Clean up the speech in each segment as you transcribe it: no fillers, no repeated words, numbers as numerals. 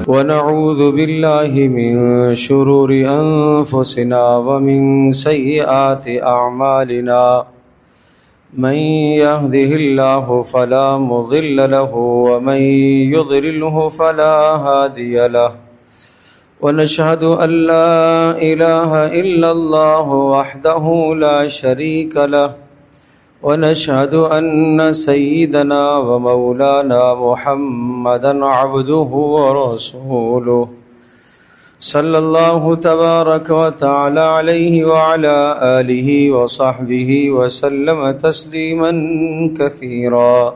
ونعوذ بالله من شرور أنفسنا ومن سيئات أعمالنا من يهده الله فلا مضل له ومن يضلله فلا هادي له ونشهد أن لا إله إلا الله وحده لا شريك له ونشهد أن سيدنا ومولانا محمدا عبده ورسوله صلى الله تبارك وتعالى عليه وعلى آله وصحبه وسلم تسليما كثيرا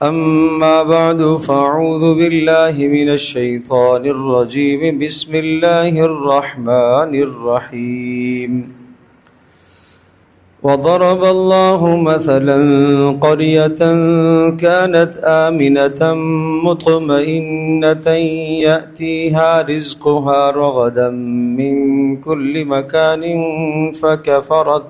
أما بعد فأعوذ بالله من الشيطان الرجيم بسم الله الرحمن الرحيم وضرب الله مثلا قرية كانت آمنة مطمئنة يأتيها رزقها رغدا من كل مكان فكفرت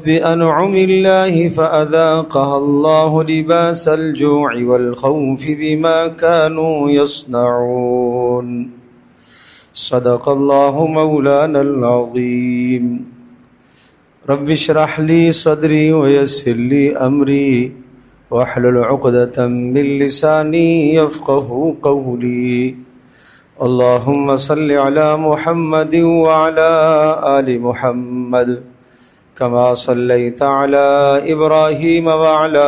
بأنعم الله فأذاقها الله لباس الجوع والخوف بما كانوا يصنعون صدق الله مولانا العظيم رب اشرح لي صدري ويسر لي أمري واحلل عقدة من لساني يفقهوا قولي اللهم صل على محمد وعلى آل محمد كما صليت على إبراهيم وعلى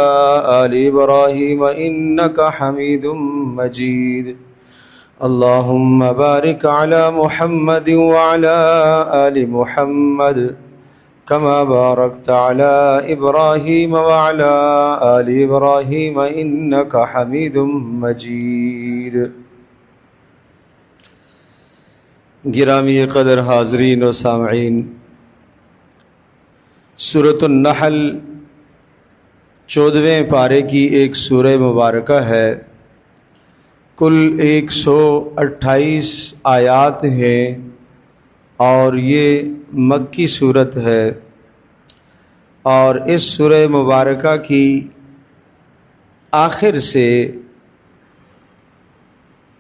آل إبراهيم إنك حميد مجيد اللهم بارك على محمد وعلى آل محمد كما باركت على إبراهيم وعلى آل إبراهيم إنك حميد مجيد. گرامی قدر حاضرین و سامعین، سورۃ النحل 14ویں پارے کی ایک سورہ مبارکہ ہے. کل 128 آیات ہیں اور یہ مکی صورت ہے، اور اس سورہ مبارکہ کی آخر سے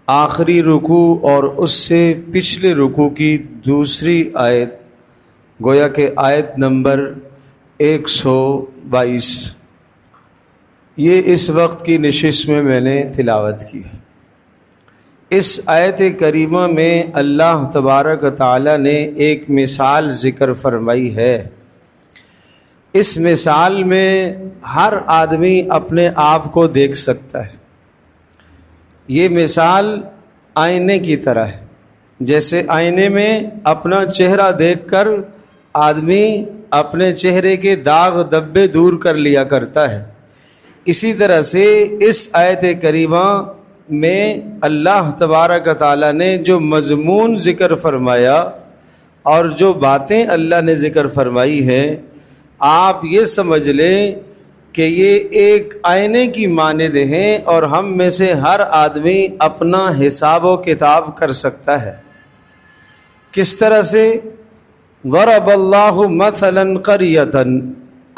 آخری رکوع اور اس سے پچھلے رکوع کی دوسری آیت، گویا کہ آیت نمبر 122، یہ اس وقت کی نشست میں میں نے تلاوت کی. اس آیت کریمہ میں اللہ تبارک و تعالی نے ایک مثال ذکر فرمائی ہے. اس مثال میں ہر آدمی اپنے آپ کو دیکھ سکتا ہے. یہ مثال آئینے کی طرح ہے. جیسے آئینے میں اپنا چہرہ دیکھ کر آدمی اپنے چہرے کے داغ دبے دور کر لیا کرتا ہے، اسی طرح سے اس آیت کریمہ میں اللہ تبارک و تعالیٰ نے جو مضمون ذکر فرمایا اور جو باتیں اللہ نے ذکر فرمائی ہیں، آپ یہ سمجھ لیں کہ یہ ایک آئینے کی مانند ہیں اور ہم میں سے ہر آدمی اپنا حساب و کتاب کر سکتا ہے. کس طرح سے؟ ضرب اللہ مثلا قریۃ،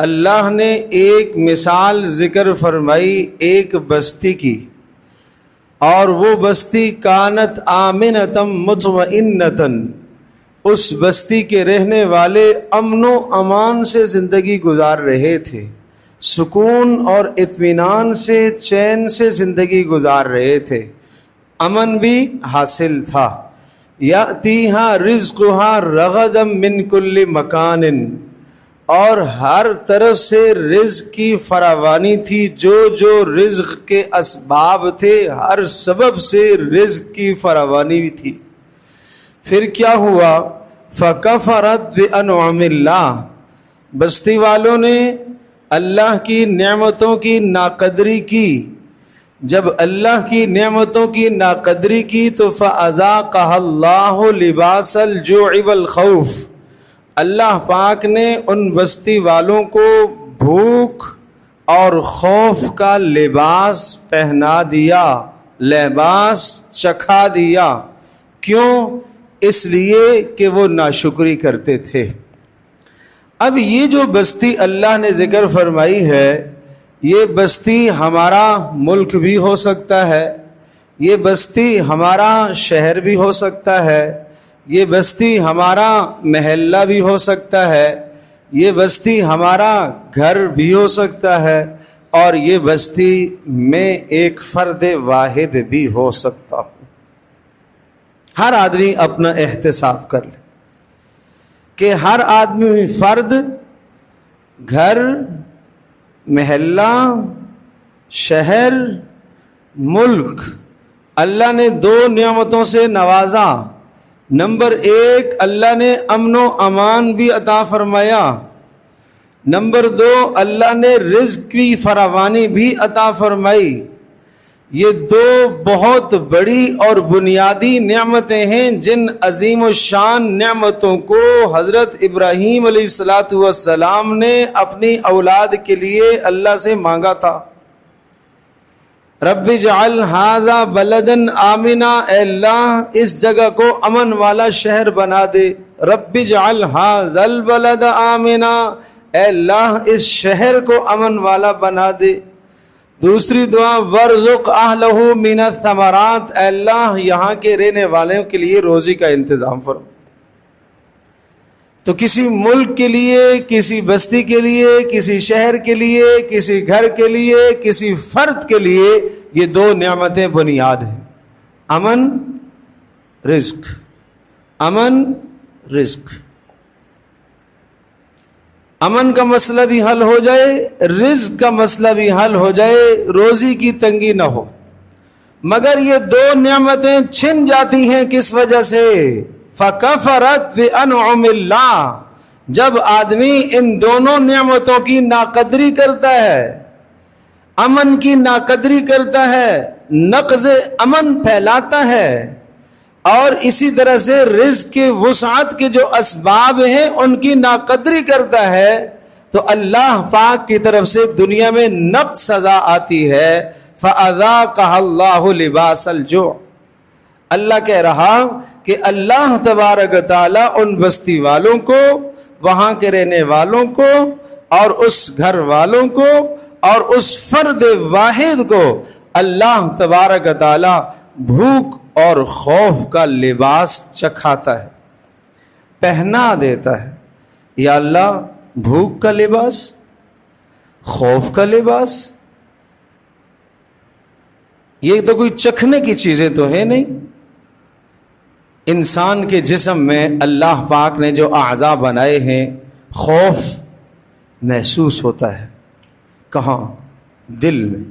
اللہ نے ایک مثال ذکر فرمائی ایک بستی کی، اور وہ بستی کانت آمنۃ مطمئنۃ، اس بستی کے رہنے والے امن و امان سے زندگی گزار رہے تھے، سکون اور اطمینان سے چین سے زندگی گزار رہے تھے، امن بھی حاصل تھا. یأتیہا رزقہا رغدا من کل مکان، اور ہر طرف سے رزق کی فراوانی تھی، جو جو رزق کے اسباب تھے ہر سبب سے رزق کی فراوانی بھی تھی. پھر کیا ہوا؟ فکفرت بانعم اللہ، بستی والوں نے اللہ کی نعمتوں کی ناقدری کی. جب اللہ کی نعمتوں کی ناقدری کی تو فَأَذَاقَهَا اللَّهُ لِبَاسَ الْجُوعِ وَالْخَوْفِ، اللہ پاک نے ان بستی والوں کو بھوک اور خوف کا لباس پہنا دیا، لباس چکھا دیا. کیوں؟ اس لیے کہ وہ ناشکری کرتے تھے. اب یہ جو بستی اللہ نے ذکر فرمائی ہے، یہ بستی ہمارا ملک بھی ہو سکتا ہے، یہ بستی ہمارا شہر بھی ہو سکتا ہے، یہ بستی ہمارا محلہ بھی ہو سکتا ہے، یہ بستی ہمارا گھر بھی ہو سکتا ہے، اور یہ بستی میں ایک فرد واحد بھی ہو سکتا ہوں۔ ہر آدمی اپنا احتساب کر لے کہ ہر آدمی فرد، گھر، محلہ، شہر، ملک، اللہ نے 2 نعمتوں سے نوازا۔ نمبر 1، اللہ نے امن و امان بھی عطا فرمایا۔ نمبر 2، اللہ نے رزق کی فراوانی بھی عطا فرمائی۔ یہ 2 بہت بڑی اور بنیادی نعمتیں ہیں جن عظیم الشان نعمتوں کو حضرت ابراہیم علیہ السلام نے اپنی اولاد کے لیے اللہ سے مانگا تھا۔ رب اجعل ھذا بلدا آمنا، اے اللہ اس جگہ کو امن والا شہر بنا دے۔ رب اجعل ھذا البلد آمنا، اے اللہ اس شہر کو امن والا بنا دے۔ دوسری دعا ورزق اہلہ من الثمرات، اے اللہ یہاں کے رہنے والوں کے لیے روزی کا انتظام فرما۔ تو کسی ملک کے لیے، کسی بستی کے لیے، کسی شہر کے لیے، کسی گھر کے لیے، کسی فرد کے لیے یہ 2 نعمتیں بنیاد ہیں، امن، رزق۔ امن، رزق۔ امن کا مسئلہ بھی حل ہو جائے، رزق کا مسئلہ بھی حل ہو جائے، روزی کی تنگی نہ ہو۔ مگر یہ 2 نعمتیں چھن جاتی ہیں کس وجہ سے؟ فَكَفَرَتْ بِأَنْعُمِ اللَّهِ، جب آدمی ان دونوں نعمتوں کی ناقدری کرتا ہے، امن کی ناقدری کرتا ہے، نقض امن پھیلاتا ہے، اور اسی طرح سے رزق کے وسعت کے جو اسباب ہیں ان کی ناقدری کرتا ہے، تو اللہ پاک کی طرف سے دنیا میں نقص سزا آتی ہے۔ فَأَذَاقَهَا اللَّهُ لِبَاسَ الْجُوعِ، اللہ کہہ رہا کہ اللہ تبارک تعالیٰ ان بستی والوں کو، وہاں کے رہنے والوں کو، اور اس گھر والوں کو، اور اس فرد واحد کو اللہ تبارک تعالیٰ بھوک اور خوف کا لباس چکھاتا ہے، پہنا دیتا ہے۔ یا اللہ بھوک کا لباس، خوف کا لباس، یہ تو کوئی چکھنے کی چیزیں تو ہے نہیں۔ انسان کے جسم میں اللہ پاک نے جو اعضاء بنائے ہیں، خوف محسوس ہوتا ہے کہاں؟ دل میں۔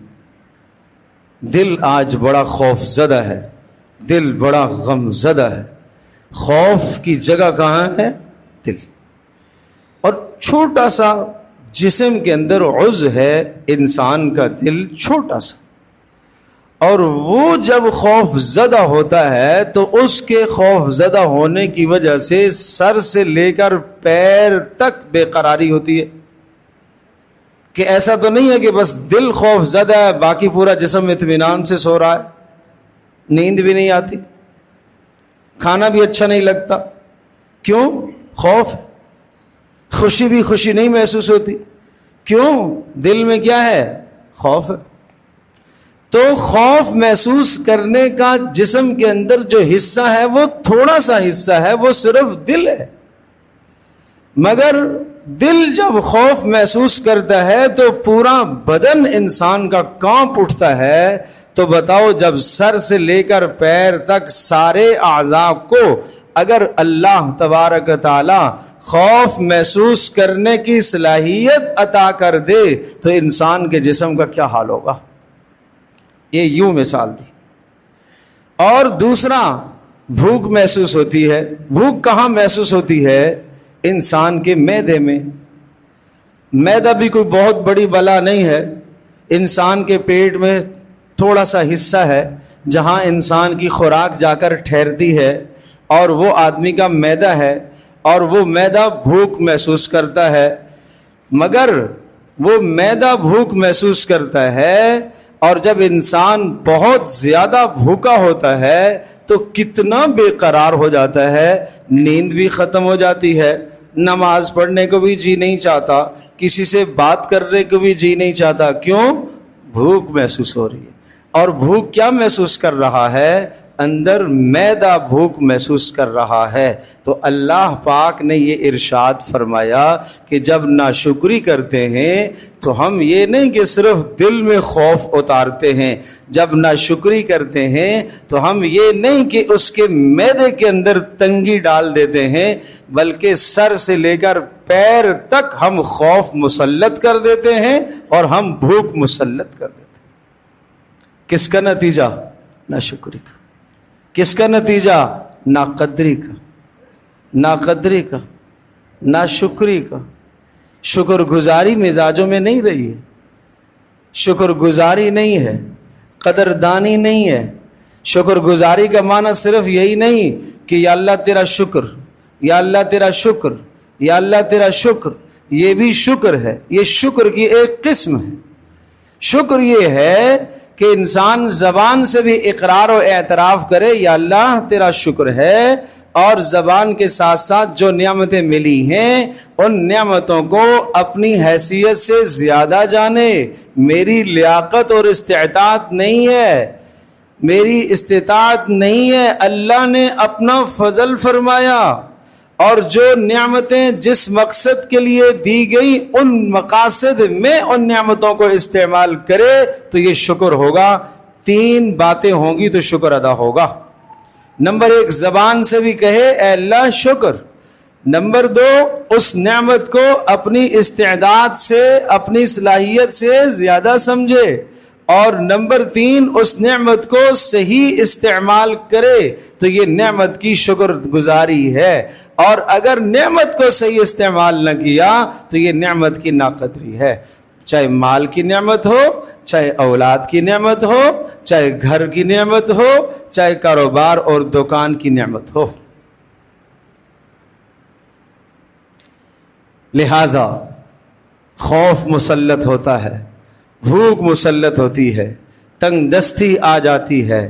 دل آج بڑا خوف زدہ ہے، دل بڑا غم زدہ ہے۔ خوف کی جگہ کہاں ہے؟ دل۔ اور چھوٹا سا جسم کے اندر عضو ہے انسان کا دل، چھوٹا سا، اور وہ جب خوف زدہ ہوتا ہے تو اس کے خوف زدہ ہونے کی وجہ سے سر سے لے کر پیر تک بے قراری ہوتی ہے، کہ ایسا تو نہیں ہے کہ بس دل خوف زدہ ہے باقی پورا جسم اطمینان سے سو رہا ہے، نیند بھی نہیں آتی، کھانا بھی اچھا نہیں لگتا۔ کیوں؟ خوف۔ خوشی بھی خوشی نہیں محسوس ہوتی، کیوں؟ دل میں کیا ہے؟ خوف ہے۔ تو خوف محسوس کرنے کا جسم کے اندر جو حصہ ہے وہ تھوڑا سا حصہ ہے، وہ صرف دل ہے۔ مگر دل جب خوف محسوس کرتا ہے تو پورا بدن انسان کا کانپ اٹھتا ہے۔ تو بتاؤ، جب سر سے لے کر پیر تک سارے اعضاء کو اگر اللہ تبارک تعالی خوف محسوس کرنے کی صلاحیت عطا کر دے تو انسان کے جسم کا کیا حال ہوگا؟ یہ یوں مثال دی۔ اور دوسرا، بھوک محسوس ہوتی ہے۔ بھوک کہاں محسوس ہوتی ہے؟ انسان کے معدے میں۔ معدہ بھی کوئی بہت بڑی بلا نہیں ہے، انسان کے پیٹ میں تھوڑا سا حصہ ہے جہاں انسان کی خوراک جا کر ٹھہرتی ہے، اور وہ آدمی کا معدہ ہے، اور وہ معدہ بھوک محسوس کرتا ہے۔ مگر وہ معدہ بھوک محسوس کرتا ہے، اور جب انسان بہت زیادہ بھوکا ہوتا ہے تو کتنا بے قرار ہو جاتا ہے، نیند بھی ختم ہو جاتی ہے، نماز پڑھنے کو بھی جی نہیں چاہتا، کسی سے بات کرنے کو بھی جی نہیں چاہتا. کیوں؟ بھوک محسوس ہو رہی ہے. اور بھوک کیا محسوس کر رہا ہے؟ اندر معدہ بھوک محسوس کر رہا ہے. تو اللہ پاک نے یہ ارشاد فرمایا کہ جب ناشکری کرتے ہیں تو ہم یہ نہیں کہ صرف دل میں خوف اتارتے ہیں، جب ناشکری کرتے ہیں تو ہم یہ نہیں کہ اس کے معدے کے اندر تنگی ڈال دیتے ہیں، بلکہ سر سے لے کر پیر تک ہم خوف مسلط کر دیتے ہیں اور ہم بھوک مسلط کر دیتے ہیں. کس کا نتیجہ؟ ناشکری کا. کس کا نتیجہ؟ ناقدری کا، ناقدری کا، ناشکری کا. شکر گزاری مزاجوں میں نہیں رہی ہے، شکر گزاری نہیں ہے، قدردانی نہیں ہے. شکر گزاری کا معنی صرف یہی نہیں کہ یا اللہ تیرا شکر، یا اللہ تیرا شکر، یا اللہ تیرا شکر. یہ بھی شکر ہے، یہ شکر کی ایک قسم ہے. شکر یہ ہے کہ انسان زبان سے بھی اقرار و اعتراف کرے یا اللہ تیرا شکر ہے، اور زبان کے ساتھ ساتھ جو نعمتیں ملی ہیں ان نعمتوں کو اپنی حیثیت سے زیادہ جانے. میری لیاقت اور استطاعت نہیں ہے، میری استطاعت نہیں ہے، اللہ نے اپنا فضل فرمایا. اور جو نعمتیں جس مقصد کے لیے دی گئی ان مقاصد میں ان نعمتوں کو استعمال کرے تو یہ شکر ہوگا. 3 باتیں ہوں گی تو شکر ادا ہوگا. نمبر 1 زبان سے بھی کہے اے اللہ شکر. نمبر 2 اس نعمت کو اپنی استعداد سے، اپنی صلاحیت سے زیادہ سمجھے. اور نمبر 3 اس نعمت کو صحیح استعمال کرے تو یہ نعمت کی شکر گزاری ہے. اور اگر نعمت کو صحیح استعمال نہ کیا تو یہ نعمت کی ناقدری ہے. چاہے مال کی نعمت ہو، چاہے اولاد کی نعمت ہو، چاہے گھر کی نعمت ہو، چاہے کاروبار اور دکان کی نعمت ہو. لہذا خوف مسلط ہوتا ہے، بھوک مسلط ہوتی ہے، تنگ دستی آ جاتی ہے،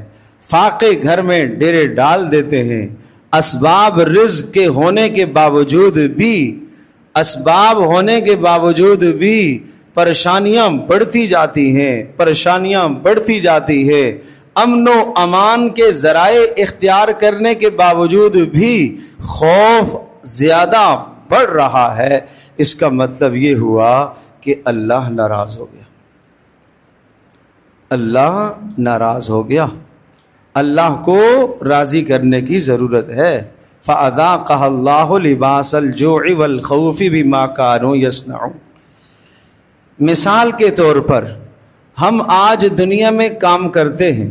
فاقے گھر میں ڈیرے ڈال دیتے ہیں. اسباب رزق کے ہونے کے باوجود بھی، اسباب ہونے کے باوجود بھی پریشانیاں بڑھتی جاتی ہیں، پریشانیاں بڑھتی جاتی ہیں. امن و امان کے ذرائع اختیار کرنے کے باوجود بھی خوف زیادہ بڑھ رہا ہے. اس کا مطلب یہ ہوا کہ اللہ ناراض ہو گیا، اللہ ناراض ہو گیا. اللہ کو راضی کرنے کی ضرورت ہے. فَأَذَاقَهَا اللَّهُ لِبَاسَ الْجُوعِ وَالْخَوْفِ بِمَا كَانُوا يَصْنَعُونَ. مثال کے طور پر ہم آج دنیا میں کام کرتے ہیں،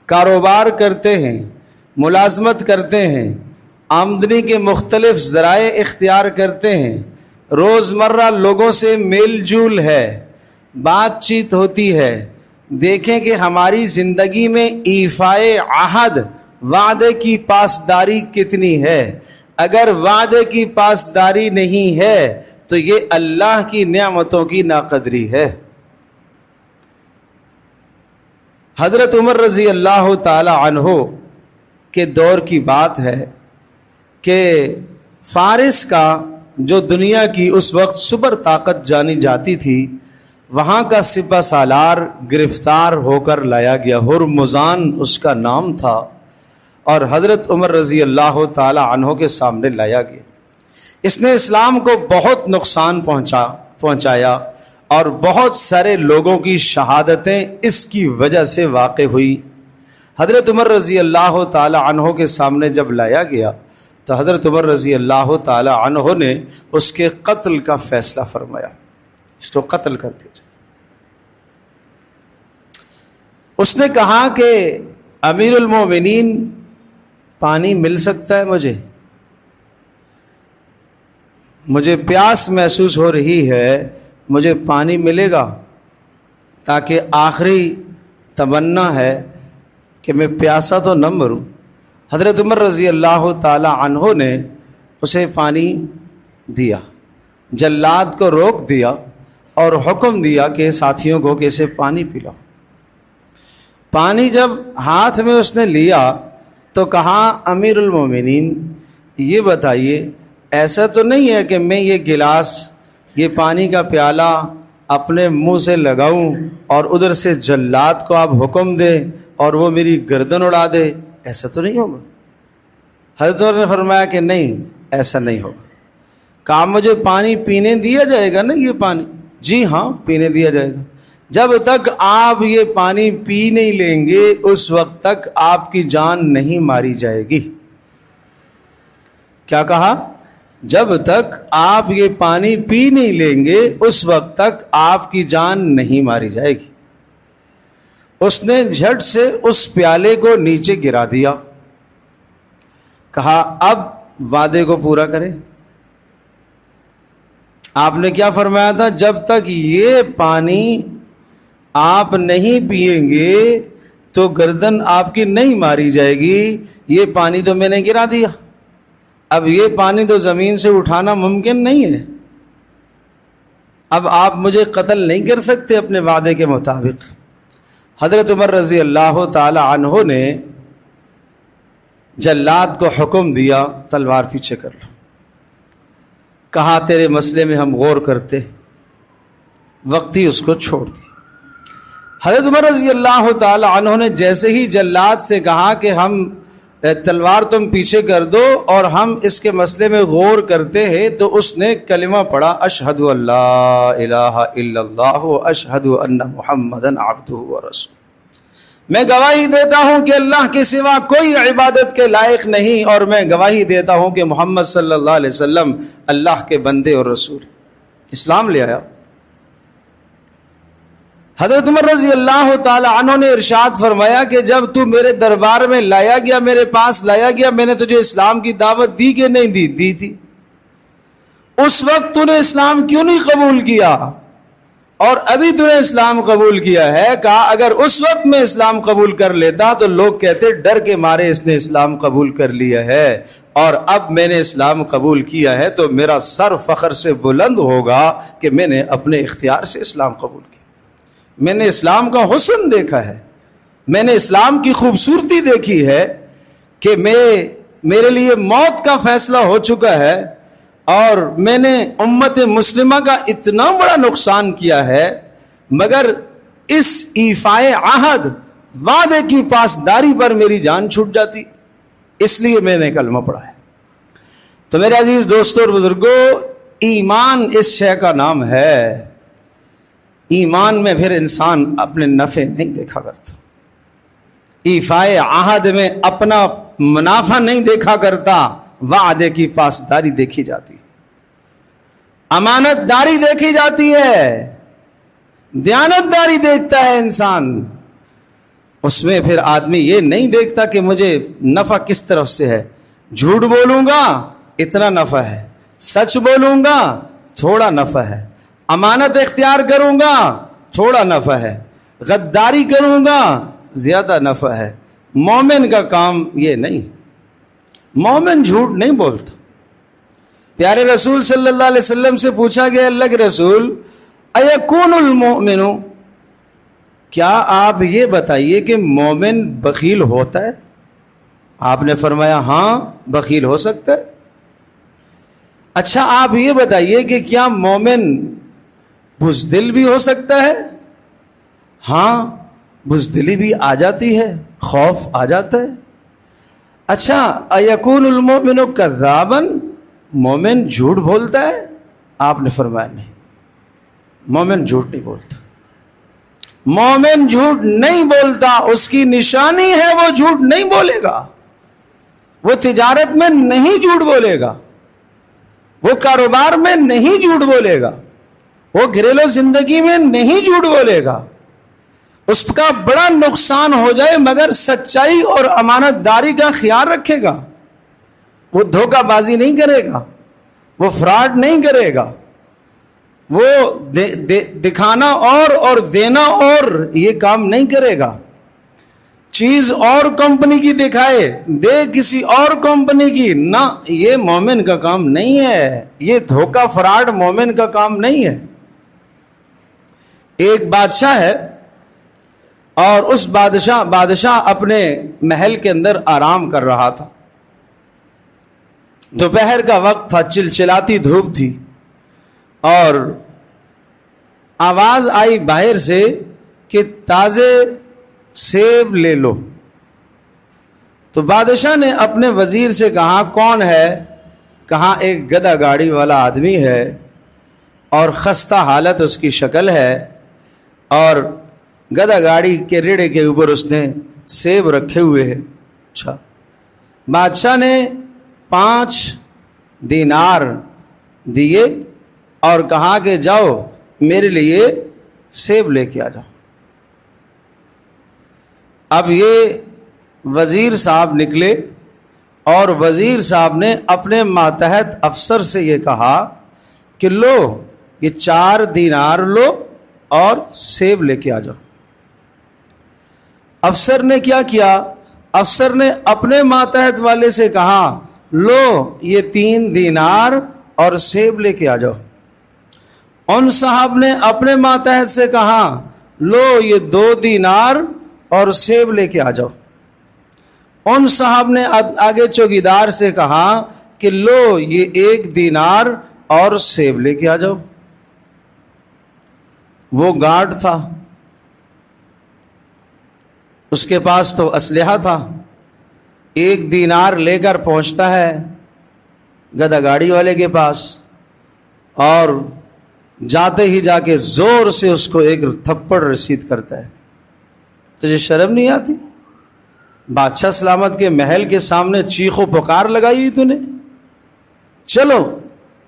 کاروبار کرتے ہیں، ملازمت کرتے ہیں، آمدنی کے مختلف ذرائع اختیار کرتے ہیں، روزمرہ لوگوں سے میل جول ہے، بات چیت ہوتی ہے. دیکھیں کہ ہماری زندگی میں ایفائے عہد، وعدے کی پاسداری کتنی ہے. اگر وعدے کی پاسداری نہیں ہے تو یہ اللہ کی نعمتوں کی ناقدری ہے. حضرت عمر رضی اللہ تعالی عنہ کے دور کی بات ہے کہ فارس کا جو دنیا کی اس وقت سپر طاقت جانی جاتی تھی، وہاں کا سپہ سالار گرفتار ہو کر لایا گیا. ہرمزان اس کا نام تھا، اور حضرت عمر رضی اللہ تعالی عنہ کے سامنے لایا گیا. اس نے اسلام کو بہت نقصان پہنچایا اور بہت سارے لوگوں کی شہادتیں اس کی وجہ سے واقع ہوئی. حضرت عمر رضی اللہ تعالی عنہ کے سامنے جب لایا گیا تو حضرت عمر رضی اللہ تعالی عنہ نے اس کے قتل کا فیصلہ فرمایا، اس کو قتل کر دیا جائے. اس نے کہا کہ امیر المومنین پانی مل سکتا ہے؟ مجھے پیاس محسوس ہو رہی ہے، مجھے پانی ملے گا؟ تاکہ آخری تمنا ہے کہ میں پیاسا تو نہ مروں. حضرت عمر رضی اللہ تعالی عنہ نے اسے پانی دیا، جلاد کو روک دیا اور حکم دیا کہ ساتھیوں کو کہ اسے پانی پلاؤ. پانی جب ہاتھ میں اس نے لیا تو کہا امیر المومنین یہ بتائیے ایسا تو نہیں ہے کہ میں یہ گلاس، یہ پانی کا پیالہ اپنے منہ سے لگاؤں اور ادھر سے جلات کو آپ حکم دیں اور وہ میری گردن اڑا دے، ایسا تو نہیں ہوگا۔ حضرت عمر نے فرمایا کہ نہیں، ایسا نہیں ہوگا۔ کہا مجھے پانی پینے دیا جائے گا نا یہ پانی؟ جی ہاں پینے دیا جائے گا۔ جب تک آپ یہ پانی پی نہیں لیں گے اس وقت تک آپ کی جان نہیں ماری جائے گی۔ کیا کہا؟ جب تک آپ یہ پانی پی نہیں لیں گے اس وقت تک آپ کی جان نہیں ماری جائے گی۔ اس نے جھٹ سے اس پیالے کو نیچے گرا دیا، کہا اب وعدے کو پورا کریں۔ آپ نے کیا فرمایا تھا؟ جب تک یہ پانی آپ نہیں پیئیں گے تو گردن آپ کی نہیں ماری جائے گی۔ یہ پانی تو میں نے گرا دیا، اب یہ پانی تو زمین سے اٹھانا ممکن نہیں ہے، اب آپ مجھے قتل نہیں کر سکتے اپنے وعدے کے مطابق۔ حضرت عمر رضی اللہ تعالی عنہ نے جلاد کو حکم دیا تلوار پیچھے کر لو۔ کہا تیرے مسئلے میں ہم غور کرتے، وقتی اس کو چھوڑ دی۔ حضرت عمر رضی اللہ تعالی عنہ نے جیسے ہی جلاد سے کہا کہ ہم تلوار تم پیچھے کر دو اور ہم اس کے مسئلے میں غور کرتے ہیں، تو اس نے کلمہ پڑھا، اشہد ان لا الہ الا اللہ اشہد ان محمدً عبدہ ورسولہ۔ میں گواہی دیتا ہوں کہ اللہ کے سوا کوئی عبادت کے لائق نہیں، اور میں گواہی دیتا ہوں کہ محمد صلی اللہ علیہ وسلم اللہ کے بندے اور رسول۔ اسلام لے آیا۔ حضرت عمر رضی اللہ تعالی عنہ نے ارشاد فرمایا کہ جب تو میرے دربار میں لایا گیا، میرے پاس لایا گیا، میں نے تجھے اسلام کی دعوت دی کہ نہیں دی؟ دی تھی۔ اس وقت تو نے اسلام کیوں نہیں قبول کیا اور ابھی تو نے اسلام قبول کیا ہے؟ کہا اگر اس وقت میں اسلام قبول کر لیتا تو لوگ کہتے ڈر کے مارے اس نے اسلام قبول کر لیا ہے، اور اب میں نے اسلام قبول کیا ہے تو میرا سر فخر سے بلند ہوگا کہ میں نے اپنے اختیار سے اسلام قبول کیا۔ میں نے اسلام کا حسن دیکھا ہے، میں نے اسلام کی خوبصورتی دیکھی ہے کہ میرے لیے موت کا فیصلہ ہو چکا ہے، اور میں نے امت مسلمہ کا اتنا بڑا نقصان کیا ہے، مگر اس ایفائے عہد، وعدے کی پاسداری پر میری جان چھوٹ جاتی، اس لیے میں نے کلمہ پڑھا ہے۔ تو میرے عزیز دوستوں اور بزرگوں، ایمان اس شے کا نام ہے۔ ایمان میں پھر انسان اپنے نفع نہیں دیکھا کرتا، ایفائے عہد میں اپنا منافع نہیں دیکھا کرتا، وعدے کی پاسداری دیکھی جاتی، امانت داری دیکھی جاتی ہے، دیانت داری دیکھتا ہے انسان۔ اس میں پھر آدمی یہ نہیں دیکھتا کہ مجھے نفع کس طرف سے ہے، جھوٹ بولوں گا اتنا نفع ہے، سچ بولوں گا تھوڑا نفع ہے، امانت اختیار کروں گا تھوڑا نفع ہے، غداری کروں گا زیادہ نفع ہے۔ مومن کا کام یہ نہیں، مومن جھوٹ نہیں بولتا۔ پیارے رسول صلی اللہ علیہ وسلم سے پوچھا گیا، اللہ کے رسول ایکون المؤمن، کیا آپ یہ بتائیے کہ مومن بخیل ہوتا ہے؟ آپ نے فرمایا ہاں بخیل ہو سکتا ہے۔ اچھا آپ یہ بتائیے کہ کیا مومن بزدل بھی ہو سکتا ہے؟ ہاں بزدلی بھی آ جاتی ہے، خوف آ جاتا ہے۔ اچھا ایکون المؤمن کذابا، مومن جھوٹ بولتا ہے؟ آپ نے فرمایا نہیں، مومن جھوٹ نہیں بولتا۔ مومن جھوٹ نہیں بولتا، اس کی نشانی ہے وہ جھوٹ نہیں بولے گا، وہ تجارت میں نہیں جھوٹ بولے گا، وہ کاروبار میں نہیں جھوٹ بولے گا، وہ گھریلو زندگی میں نہیں جھوٹ بولے گا۔ اس کا بڑا نقصان ہو جائے مگر سچائی اور امانت داری کا خیال رکھے گا، وہ دھوکہ بازی نہیں کرے گا، وہ فراڈ نہیں کرے گا، وہ دکھانا اور دینا اور یہ کام نہیں کرے گا، چیز اور کمپنی کی دکھائے دے کسی اور کمپنی کی نہ، یہ مومن کا کام نہیں ہے، یہ دھوکہ فراڈ مومن کا کام نہیں ہے۔ ایک بادشاہ ہے اور اس بادشاہ اپنے محل کے اندر آرام کر رہا تھا۔ دوپہر کا وقت تھا، چلچلاتی دھوپ تھی، اور آواز آئی باہر سے کہ تازے سیب لے لو۔ تو بادشاہ نے اپنے وزیر سے کہا کون ہے؟ کہا ایک گدھا گاڑی والا آدمی ہے اور خستہ حالت اس کی شکل ہے، اور گدھا گاڑی کے ریڑے کے اوپر اس نے سیب رکھے ہوئے ہیں۔ اچھا، بادشاہ نے 5 دینار دیے اور کہا کہ جاؤ میرے لیے سیب لے کے آ جاؤ۔ اب یہ وزیر صاحب نکلے اور وزیر صاحب نے اپنے ماتحت افسر سے یہ کہا کہ لو یہ 4 دینار لو اور سیب لے کے آ جاؤ۔ افسر نے کیا کیا؟ افسر نے اپنے ماتحت والے سے کہا لو یہ 3 دینار اور سیب لے کے آ جاؤ۔ ان صاحب نے اپنے ماتحت سے کہا لو یہ 2 دینار اور سیب لے کے آ جاؤ۔ ان صاحب نے آگے چوکیدار سے کہا کہ لو یہ 1 دینار اور سیب لے کے آ جاؤ۔ وہ گارڈ تھا، اس کے پاس تو اسلحہ تھا، 1 دینار لے کر پہنچتا ہے گدھا گاڑی والے کے پاس، اور جاتے ہی جا کے زور سے اس کو ایک تھپڑ رسید کرتا ہے۔ تجھے شرم نہیں آتی؟ بادشاہ سلامت کے محل کے سامنے چیخ و پکار لگائی ہوئی تو نے؟ چلو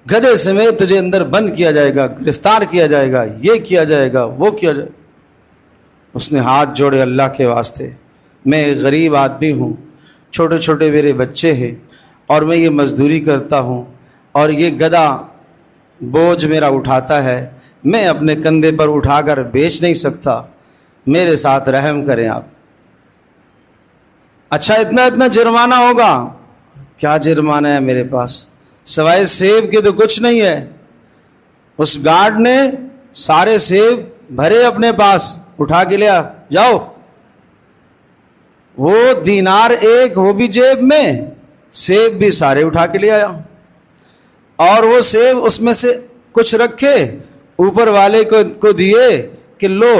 گدھے سمیت تجھے اندر بند کیا جائے گا، گرفتار کیا جائے گا، یہ کیا جائے گا، وہ کیا جائے گا۔ اس نے ہاتھ جوڑے، اللہ کے واسطے میں ایک غریب آدمی ہوں، چھوٹے چھوٹے میرے بچے ہیں، اور میں یہ مزدوری کرتا ہوں، اور یہ گدھا بوجھ میرا اٹھاتا ہے، میں اپنے کندھے پر اٹھا کر بیچ نہیں سکتا، میرے ساتھ رحم کریں آپ۔ اچھا اتنا جرمانہ ہوگا؟ کیا جرمانہ ہے میرے پاس؟ سوائے سیب کے تو کچھ نہیں ہے۔ اس گارڈ نے سارے سیب بھرے اپنے پاس، اٹھا کے لیا، جاؤ۔ وہ دینار 1 وہ بھی جیب میں، سیب بھی سارے اٹھا کے لے آیا، اور وہ سیب اس میں سے کچھ رکھے اوپر والے کو دیے کہ لو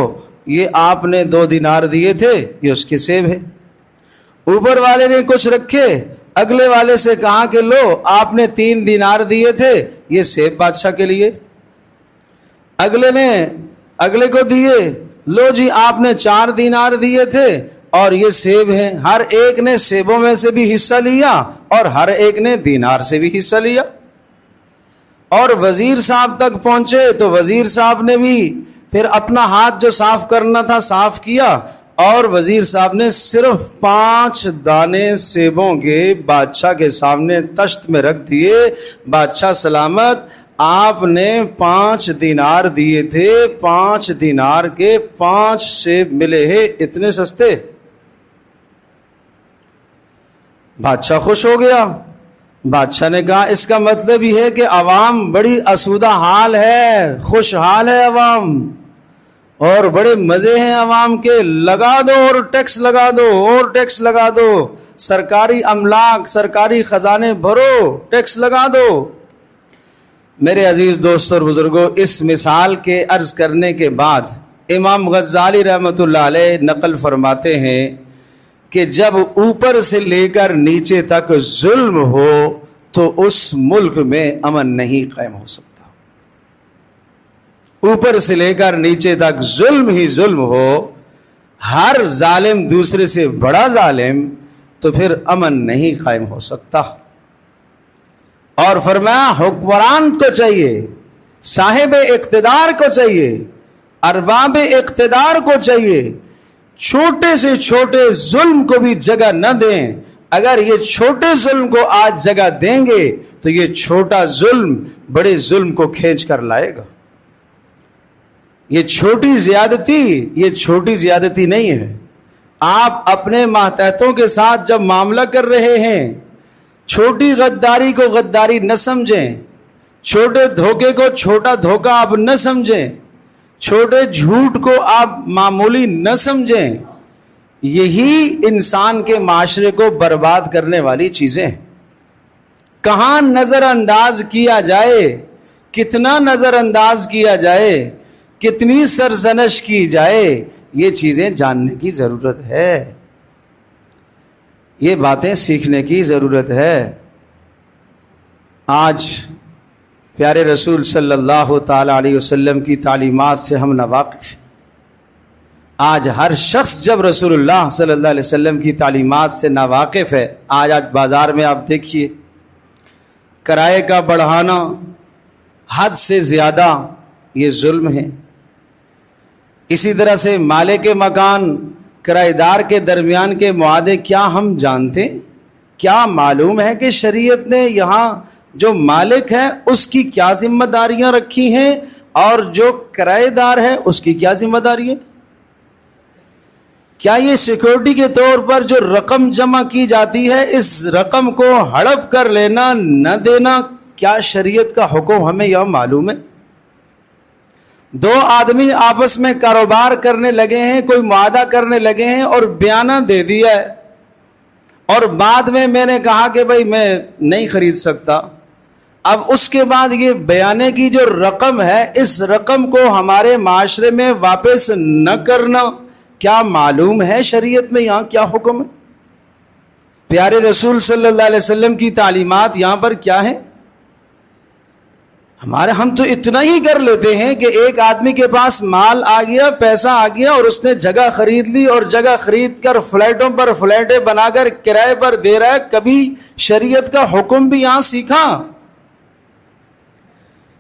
یہ آپ نے 2 دینار دیے تھے، یہ اس کے سیب ہے۔ اوپر والے نے کچھ رکھے، اگلے والے سے کہا کہ لو آپ نے 3 دینار دیے تھے، یہ سیب بادشاہ کے لیے۔ اگلے نے اگلے کو دیے، لو جی آپ نے 4 دینار دیے تھے اور یہ سیب ہیں۔ ہر ایک نے سیبوں میں سے بھی حصہ لیا اور ہر ایک نے دینار سے بھی حصہ لیا۔ اور وزیر صاحب تک پہنچے تو وزیر صاحب نے بھی پھر اپنا ہاتھ جو صاف کرنا تھا صاف کیا، اور وزیر صاحب نے صرف 5 دانے سیبوں کے بادشاہ کے سامنے تشت میں رکھ دیے۔ بادشاہ سلامت آپ نے 5 دینار دیے تھے، 5 دینار کے 5 سیب ملے ہیں، اتنے سستے۔ بادشاہ خوش ہو گیا۔ بادشاہ نے کہا اس کا مطلب یہ ہے کہ عوام بڑی اسودہ حال ہے، خوشحال ہے عوام، اور بڑے مزے ہیں عوام کے، لگا دو اور ٹیکس لگا دو اور ٹیکس لگا دو، سرکاری املاک سرکاری خزانے بھرو، ٹیکس لگا دو۔ میرے عزیز دوستوں اور بزرگوں، اس مثال کے عرض کرنے کے بعد امام غزالی رحمۃ اللہ علیہ نقل فرماتے ہیں کہ جب اوپر سے لے کر نیچے تک ظلم ہو تو اس ملک میں امن نہیں قائم ہو سکتا۔ اوپر سے لے کر نیچے تک ظلم ہی ظلم ہو، ہر ظالم دوسرے سے بڑا ظالم، تو پھر امن نہیں قائم ہو سکتا۔ اور فرمایا حکمران کو چاہیے، صاحب اقتدار کو چاہیے، ارباب اقتدار کو چاہیے، چھوٹے سے چھوٹے ظلم کو بھی جگہ نہ دیں۔ اگر یہ چھوٹے ظلم کو آج جگہ دیں گے تو یہ چھوٹا ظلم بڑے ظلم کو کھینچ کر لائے گا۔ یہ چھوٹی زیادتی نہیں ہے۔ آپ اپنے ماتحتوں کے ساتھ جب معاملہ کر رہے ہیں، چھوٹی غداری کو غداری نہ سمجھیں، چھوٹے دھوکے کو چھوٹا دھوکا آپ نہ سمجھیں، چھوٹے جھوٹ کو آپ معمولی نہ سمجھیں۔ یہی انسان کے معاشرے کو برباد کرنے والی چیزیں ہیں۔ کہاں نظر انداز کیا جائے، کتنا نظر انداز کیا جائے، کتنی سرزنش کی جائے، یہ چیزیں جاننے کی ضرورت ہے، یہ باتیں سیکھنے کی ضرورت ہے۔ آج پیارے رسول صلی اللہ تعالی علیہ وسلم کی تعلیمات سے ہم ناواقف ہیں۔ آج ہر شخص جب رسول اللہ صلی اللہ علیہ وسلم کی تعلیمات سے ناواقف ہے، آج بازار میں آپ دیکھیے کرائے کا بڑھانا حد سے زیادہ یہ ظلم ہے۔ اسی طرح سے مالک مکان کرایہ دار کے درمیان کے معاہدے کیا ہم جانتے؟ کیا معلوم ہے کہ شریعت نے یہاں جو مالک ہے اس کی کیا ذمہ داریاں رکھی ہیں اور جو کرایہ دار ہے اس کی کیا ذمہ داری ہے؟ کیا یہ سیکورٹی کے طور پر جو رقم جمع کی جاتی ہے، اس رقم کو ہڑپ کر لینا نہ دینا، کیا شریعت کا حکم ہمیں یہ معلوم ہے؟ دو آدمی آپس میں کاروبار کرنے لگے ہیں، کوئی معاہدہ کرنے لگے ہیں اور بیانہ دے دیا ہے، اور بعد میں نے کہا کہ بھائی میں نہیں خرید سکتا۔ اب اس کے بعد یہ بیانے کی جو رقم ہے، اس رقم کو ہمارے معاشرے میں واپس نہ کرنا، کیا معلوم ہے شریعت میں یہاں کیا حکم ہے؟ پیارے رسول صلی اللہ علیہ وسلم کی تعلیمات یہاں پر کیا ہے؟ ہم تو اتنا ہی کر لیتے ہیں کہ ایک آدمی کے پاس مال آ گیا، پیسہ آ گیا اور اس نے جگہ خرید لی، اور جگہ خرید کر فلیٹوں پر فلیٹیں بنا کر کرائے پر دے رہا ہے۔ کبھی شریعت کا حکم بھی یہاں سیکھا؟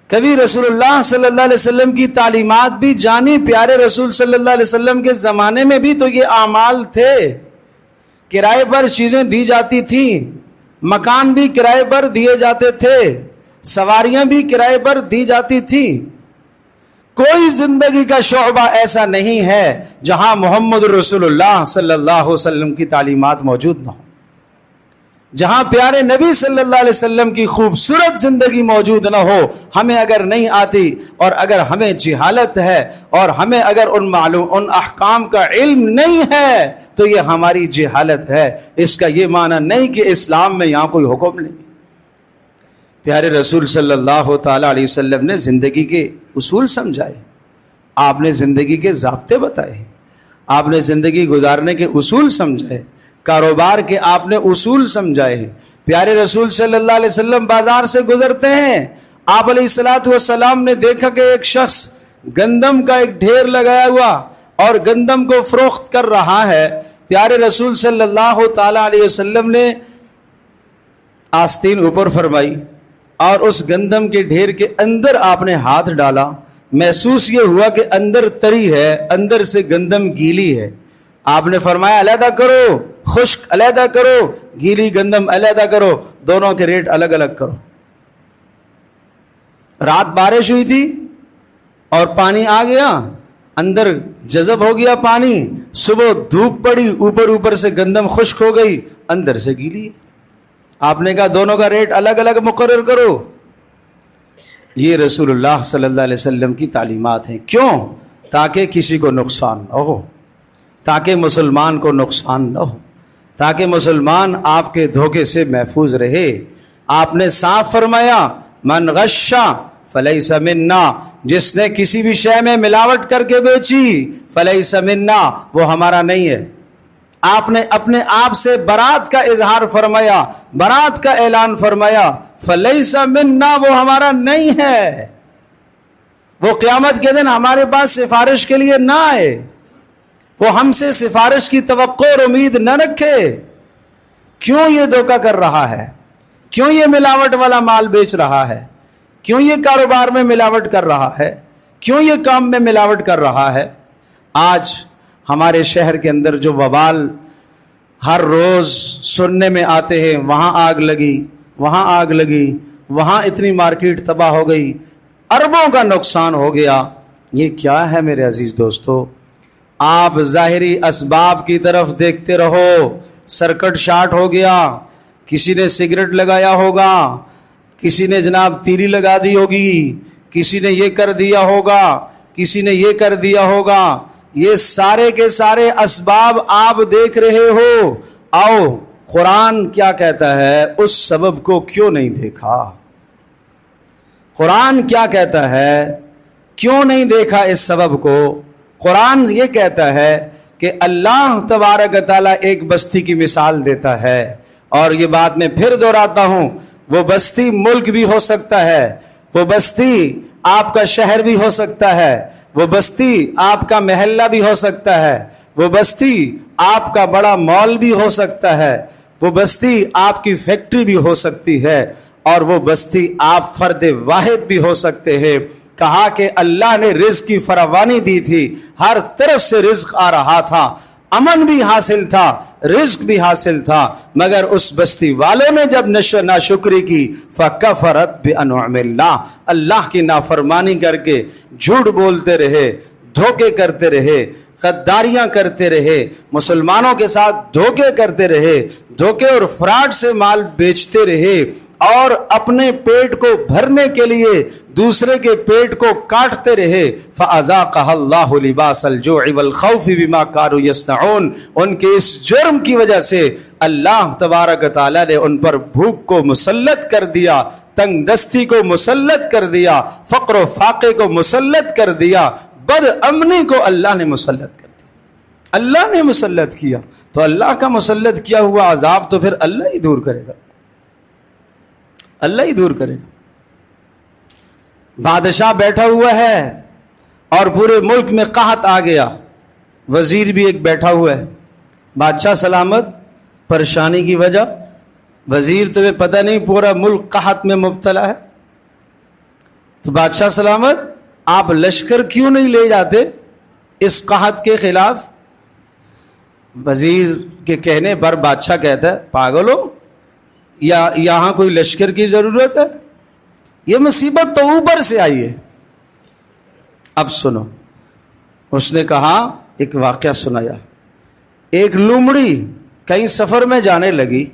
کبھی رسول اللہ صلی اللہ علیہ وسلم کی تعلیمات بھی جانی؟ پیارے رسول صلی اللہ علیہ وسلم کے زمانے میں بھی تو یہ اعمال تھے، کرائے پر چیزیں دی جاتی تھیں، مکان بھی کرائے پر دیے جاتے تھے، سواریاں بھی کرائے پر دی جاتی تھی۔ کوئی زندگی کا شعبہ ایسا نہیں ہے جہاں محمد رسول اللہ صلی اللہ علیہ وسلم کی تعلیمات موجود نہ ہو، جہاں پیارے نبی صلی اللہ علیہ وسلم کی خوبصورت زندگی موجود نہ ہو۔ ہمیں اگر نہیں آتی اور اگر ہمیں جہالت ہے اور ہمیں اگر ان احکام کا علم نہیں ہے تو یہ ہماری جہالت ہے، اس کا یہ معنی نہیں کہ اسلام میں یہاں کوئی حکم نہیں۔ پیارے رسول صلی اللہ تعالی علیہ وسلم نے زندگی کے اصول سمجھائے، آپ نے زندگی کے ضابطے بتائے، آپ نے زندگی گزارنے کے اصول سمجھائے، کاروبار کے آپ نے اصول سمجھائے ہیں۔ پیارے رسول صلی اللہ علیہ وسلم بازار سے گزرتے ہیں، آپ علیہ الصلوۃ والسلام نے دیکھا کہ ایک شخص گندم کا ایک ڈھیر لگایا ہوا اور گندم کو فروخت کر رہا ہے۔ پیارے رسول صلی اللہ تعالی علیہ وسلم نے آستین اوپر فرمائی اور اس گندم کے ڈھیر کے اندر آپ نے ہاتھ ڈالا، محسوس یہ ہوا کہ اندر تری ہے، اندر سے گندم گیلی ہے۔ آپ نے فرمایا علیحدہ کرو، خشک علیحدہ کرو، گیلی گندم علیحدہ کرو، دونوں کے ریٹ الگ الگ کرو۔ رات بارش ہوئی تھی اور پانی آ گیا، اندر جذب ہو گیا پانی، صبح دھوپ پڑی، اوپر سے گندم خشک ہو گئی، اندر سے گیلی ہے۔ آپ نے کہا دونوں کا ریٹ الگ الگ مقرر کرو۔ یہ رسول اللہ صلی اللہ علیہ وسلم کی تعلیمات ہیں۔ کیوں؟ تاکہ کسی کو نقصان نہ ہو، تاکہ مسلمان کو نقصان نہ ہو، تاکہ مسلمان آپ کے دھوکے سے محفوظ رہے۔ آپ نے صاف فرمایا من غشا فلیس منا، جس نے کسی بھی شے میں ملاوٹ کر کے بیچی فلیس منا، وہ ہمارا نہیں ہے۔ آپ نے اپنے آپ سے برات کا اظہار فرمایا، برات کا اعلان فرمایا، فلیس منا، وہ ہمارا نہیں ہے۔ وہ قیامت کے دن ہمارے پاس سفارش کے لیے نہ آئے، وہ ہم سے سفارش کی توقع اور امید نہ رکھے۔ کیوں یہ دھوکہ کر رہا ہے؟ کیوں یہ ملاوٹ والا مال بیچ رہا ہے؟ کیوں یہ کاروبار میں ملاوٹ کر رہا ہے؟ کیوں یہ کام میں ملاوٹ کر رہا ہے؟ آج ہمارے شہر کے اندر جو وبال ہر روز سننے میں آتے ہیں، وہاں آگ لگی، وہاں آگ لگی، وہاں اتنی مارکیٹ تباہ ہو گئی، اربوں کا نقصان ہو گیا، یہ کیا ہے میرے عزیز دوستو؟ آپ ظاہری اسباب کی طرف دیکھتے رہو۔ سرکٹ شارٹ ہو گیا، کسی نے سگریٹ لگایا ہوگا، کسی نے جناب تیری لگا دی ہوگی، کسی نے یہ کر دیا ہوگا، کسی نے یہ کر دیا ہوگا، یہ سارے کے سارے اسباب آپ دیکھ رہے ہو۔ آؤ قرآن کیا کہتا ہے اس سبب کو کیوں نہیں دیکھا؟ قرآن کیا کہتا ہے کیوں نہیں دیکھا اس سبب کو؟ قرآن یہ کہتا ہے کہ اللہ تبارک تعالیٰ ایک بستی کی مثال دیتا ہے، اور یہ بات میں پھر دہراتا ہوں، وہ بستی ملک بھی ہو سکتا ہے، وہ بستی آپ کا شہر بھی ہو سکتا ہے، وہ بستی آپ کا محلہ بھی ہو سکتا ہے، وہ بستی آپ کا بڑا مال بھی ہو سکتا ہے، وہ بستی آپ کی فیکٹری بھی ہو سکتی ہے، اور وہ بستی آپ فرد واحد بھی ہو سکتے ہیں۔ کہا کہ اللہ نے رزق کی فراوانی دی تھی، ہر طرف سے رزق آ رہا تھا، امن بھی حاصل تھا، رزق بھی حاصل تھا، مگر اس بستی والوں نے جب ناشکری کی فَكَفَرَتْ بِأَنْعُمِ اللَّهِ، اللہ کی نافرمانی کر کے جھوٹ بولتے رہے، دھوکے کرتے رہے، غداریاں کرتے رہے، مسلمانوں کے ساتھ دھوکے کرتے رہے، دھوکے اور فراڈ سے مال بیچتے رہے، اور اپنے پیٹ کو بھرنے کے لیے دوسرے کے پیٹ کو کاٹتے رہے۔ فَأَذَاقَهَا اللَّهُ لِبَاسَ الْجُوعِ وَالْخَوْفِ بِمَا كَانُوا يَصْنَعُونَ، ان کے اس جرم کی وجہ سے اللہ تبارک تعالیٰ نے ان پر بھوک کو مسلط کر دیا، تنگ دستی کو مسلط کر دیا، فقر و فاقے کو مسلط کر دیا، بد امنی کو اللہ نے مسلط کر دیا، اللہ نے مسلط کیا۔ تو اللہ کا مسلط کیا ہوا عذاب تو پھر اللہ ہی دور کرے گا، اللہ ہی دور کرے گا۔ بادشاہ بیٹھا ہوا ہے اور پورے ملک میں قحط آ گیا، وزیر بھی ایک بیٹھا ہوا ہے، بادشاہ سلامت، پریشانی کی وجہ وزیر تمہیں پتہ نہیں پورا ملک قحط میں مبتلا ہے، تو بادشاہ سلامت آپ لشکر کیوں نہیں لے جاتے اس قحط کے خلاف؟ وزیر کے کہنے پر بادشاہ کہتا ہے پاگل ہو، یا یہاں کوئی لشکر کی ضرورت ہے؟ یہ مصیبت تو اوپر سے آئی ہے۔ اب سنو، اس نے کہا، ایک واقعہ سنایا، ایک لومڑی کہیں سفر میں جانے لگی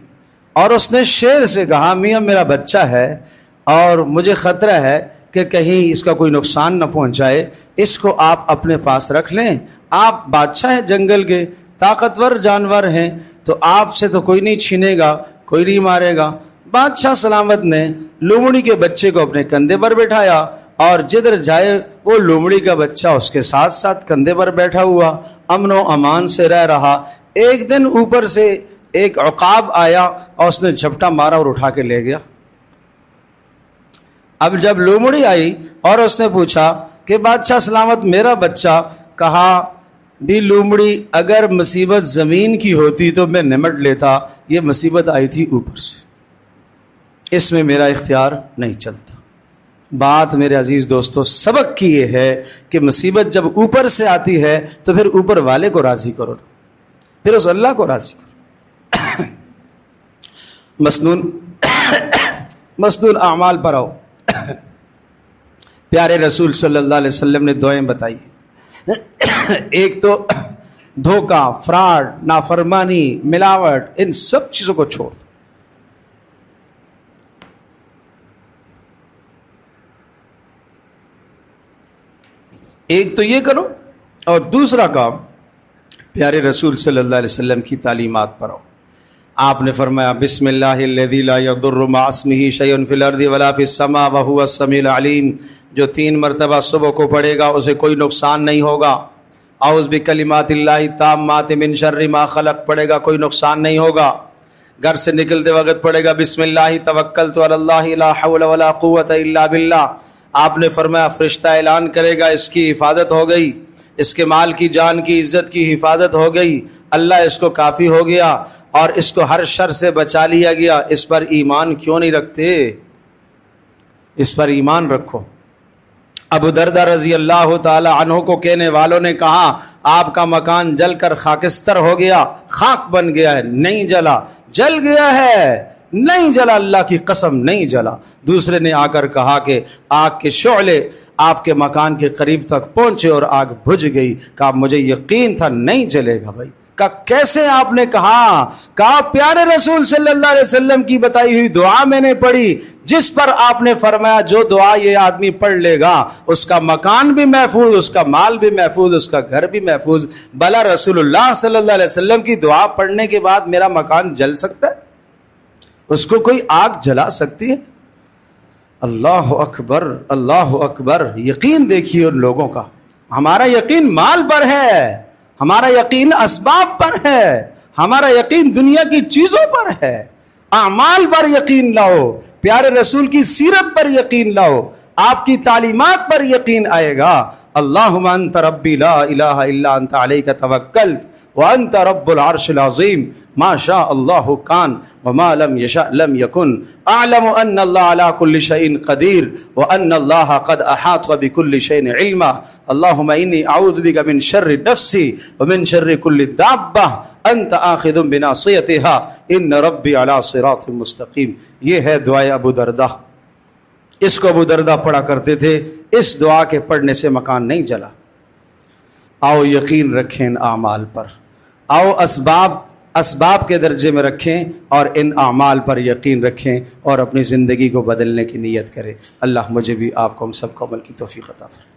اور اس نے شیر سے کہا میاں میرا بچہ ہے اور مجھے خطرہ ہے کہ کہیں اس کا کوئی نقصان نہ پہنچائے، اس کو آپ اپنے پاس رکھ لیں، آپ بادشاہ ہیں جنگل کے، طاقتور جانور ہیں، تو آپ سے تو کوئی نہیں چھینے گا، کوئی نہیں مارے گا۔ بادشاہ سلامت نے لومڑی کے بچے کو اپنے کندھے پر بٹھایا اور جدھر جائے وہ لومڑی کا بچہ اس کے ساتھ ساتھ کندھے پر بیٹھا ہوا، امن و امان سے رہ رہا۔ ایک دن اوپر سے ایک عقاب آیا اور اس نے جھپٹا مارا اور اٹھا کے لے گیا۔ اب جب لومڑی آئی اور اس نے پوچھا کہ بادشاہ سلامت میرا بچہ، کہا بھی لومڑی اگر مصیبت زمین کی ہوتی تو میں نمٹ لیتا، یہ مصیبت آئی تھی اوپر سے، اس میں میرا اختیار نہیں چلتا۔ بات میرے عزیز دوستو سبق کی یہ ہے کہ مصیبت جب اوپر سے آتی ہے تو پھر اوپر والے کو راضی کرو، پھر اس اللہ کو راضی کرو۔ مسنون اعمال پر آؤ۔ پیارے رسول صلی اللہ علیہ وسلم نے دعائیں بتائی، ایک تو دھوکہ، فراڈ، نافرمانی، ملاوٹ، ان سب چیزوں کو چھوڑ دو۔ ایک تو یہ کرو، اور دوسرا کام پیارے رسول صلی اللہ علیہ وسلم کی تعلیمات پر آؤ۔ آپ نے فرمایا بسم اللہ الذی لا یضر مع اسمہ شیء فی الارض ولا فی السماء وہو السمیع العلیم، جو 3 مرتبہ صبح کو پڑھے گا اسے کوئی نقصان نہیں ہوگا۔ اعوذ بکلمات اللہ التامات من شر ما خلق پڑھے گا، کوئی نقصان نہیں ہوگا۔ گھر سے نکلتے وقت پڑھے گا بسم اللہ توکلت علی اللہ لا حول ولا قوت الا باللہ۔ آپ نے فرمایا فرشتہ اعلان کرے گا اس کی حفاظت ہو گئی، اس کے مال کی، جان کی، عزت کی حفاظت ہو گئی، اللہ اس کو کافی ہو گیا اور اس کو ہر شر سے بچا لیا گیا۔ اس پر ایمان کیوں نہیں رکھتے؟ اس پر ایمان رکھو۔ ابو دردہ رضی اللہ تعالی عنہ کو کہنے والوں نے کہا آپ کا مکان جل کر خاکستر ہو گیا، خاک بن گیا ہے، نہیں جلا، جل گیا ہے، نہیں جلا، اللہ کی قسم نہیں جلا۔ دوسرے نے آ کر کہا کہ آگ کے شعلے آپ کے مکان کے قریب تک پہنچے اور آگ بجھ گئی۔ کہا مجھے یقین تھا نہیں جلے گا بھائی۔ کہا کیسے آپ نے کہا؟ کہا پیارے رسول صلی اللہ علیہ وسلم کی بتائی ہوئی دعا میں نے پڑھی، جس پر آپ نے فرمایا جو دعا یہ آدمی پڑھ لے گا اس کا مکان بھی محفوظ، اس کا مال بھی محفوظ، اس کا گھر بھی محفوظ۔ بلا رسول اللہ صلی اللہ علیہ وسلم کی دعا پڑھنے کے بعد میرا مکان جل سکتا ہے؟ اس کو کوئی آگ جلا سکتی ہے؟ اللہ اکبر، اللہ اکبر۔ یقین دیکھیے ان لوگوں کا۔ ہمارا یقین مال پر ہے، ہمارا یقین اسباب پر ہے، ہمارا یقین دنیا کی چیزوں پر ہے۔ اعمال پر یقین لاؤ، پیارے رسول کی سیرت پر یقین لاؤ، آپ کی تعلیمات پر یقین آئے گا۔ اللہم انت ربی لا الہ الا انت علیک توکلت وانت رب العرش العظیم ما شاء اللہ کان وما لم یشاء لم یکن اعلم ان اللہ علی کل شیء قدیر وان اللہ قد احاط بکل شیء علما اللہم انی اعوذ بک من شر نفسی ومن شر کل دابہ انت آخذ بناصیتها ان ربی علی صراط مستقیم۔ یہ ہے دعائے ابو دردہ، اس کو ابو دردہ پڑھا کرتے تھے۔ اس دعا کے پڑھنے سے مکان نہیں جلا۔ آؤ یقین رکھیں ان اعمال پر، آؤ اسباب کے درجے میں رکھیں اور ان اعمال پر یقین رکھیں اور اپنی زندگی کو بدلنے کی نیت کریں۔ اللہ مجھے بھی آپ کو ہم سب کو عمل کی توفیق عطا فرمائے۔